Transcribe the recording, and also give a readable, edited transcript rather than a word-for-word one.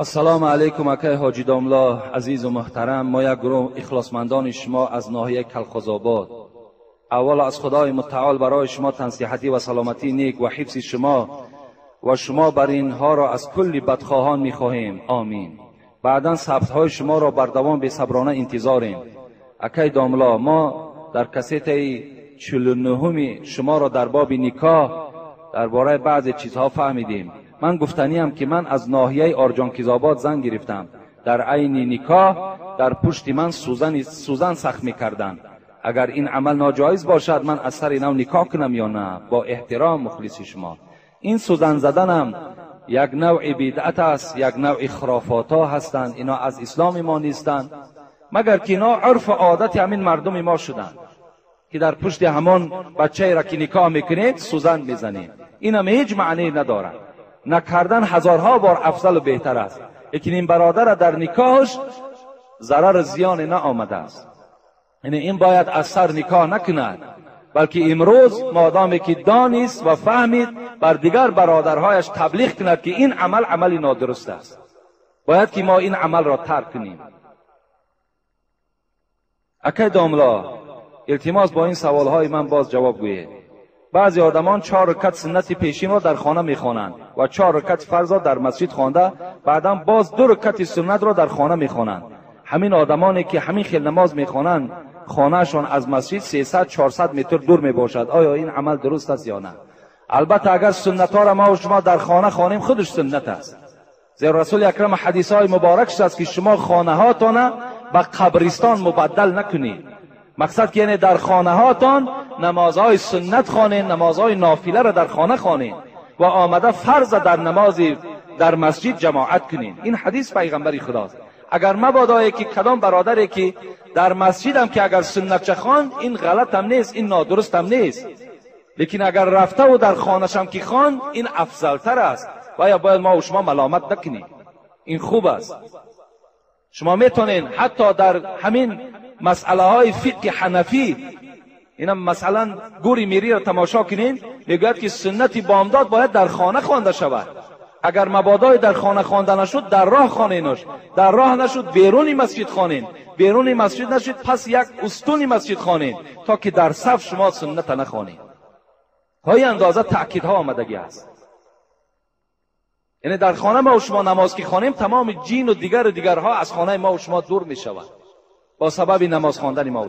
السلام علیکم اکای حاجی داملا عزیز و محترم. ما یک گروه اخلاصمندان شما از ناحیه کلخوزآباد اول از خدای متعال برای شما تنصیحتی و سلامتی نیک و حفظ شما و شما بر اینها را از کل بدخواهان میخواهیم. آمین. بعدا ثبت‌های شما را بر دوام بی‌صبرانه انتظاریم. اکای داملا، ما در کسیت 49 شما را در باب نکاح درباره بعضی چیزها فهمیدیم. من گفتنیم که من از ناحیه آرجانکیزآباد زنگ گرفتم. در عین نکاح در پشت من سوزن سخت می‌کردند. اگر این عمل ناجایز باشد من از سر اینو نکاح کنم یا نه؟ با احترام مخلص شما. این سوزن زدنم یک نوع بدعت است، یک نوع خرافات ها هستند. اینا از اسلام ما نیستند، مگر که اینا عرف و عادت همین مردم ما شدند که در پشت همان بچه را که نکاح میکنید سوزن میزنید. این هم هیچ معنی ندارد. نکردن هزارها بار افضل و بهتر است. لیکن این برادر در نکاحش ضرر زیان نه آمده است. یعنی این باید از سر نکاح نکند، بلکه امروز مادامی که دانست و فهمید بر دیگر برادرهایش تبلیغ کند که این عمل عملی نادرست است. باید که ما این عمل را ترک کنیم. اکای داملا، التماس با این سوالهای من باز جواب گویید. بعضی آدمان 4 رکعت سنت پیشین را در خانه میخوانند و 4 رکعت فرض را در مسجد خوانده، بعدا باز 2 رکعت سنت را در خانه میخوانند. همین آدمانی که همین خیل نماز میخوانند خانهشان از مسجد 300-400 متر دور میباشد. آیا این عمل درست است یا نه؟ البته اگر سنت ها را ما و شما در خانه خوانیم خودش سنت است. زیرا رسول اکرم حدیث های مبارکش است که شما خانه هاتان به قبرستان مبدل نکنید. مقصد که یعنی در خانه هاتان نمازهای سنت خوانید، نمازهای نافله را در خانه خوانید و آمده فرض در نماز در مسجد جماعت کنید. این حدیث پیغمبر خداست. اگر مبادا که کدام برادری که در مسجد هم که اگر سنت چه خواند، این غلط هم نیست، این نادرست هم نیست، لیکن اگر رفته و در خانه‌ش هم که خواند، این افضل تر است. باید ما و شما ملامت نکنیم. این خوب است. شما میتونین حتی در همین مسئله های فقه حنفی، اینا مثلا گوری میری را تماشا کنین، میگوید که سنت بامداد باید در خانه خوانده شود. اگر مبادای در خانه خوانده نشد، در راه خوانینش. در راه نشد، بیرون مسجد خوانین. بیرون مسجد نشد، پس یک استون مسجد خوانین، تا که در صف شما سنت نخوانین. های اندازه تأکیدها آمدگی است. یعنی در خانه ما و شما نماز که خوانیم، تمام جین و دیگرها از خانه ما و شما دور می شود با سبب نماز خواندن ما و شما.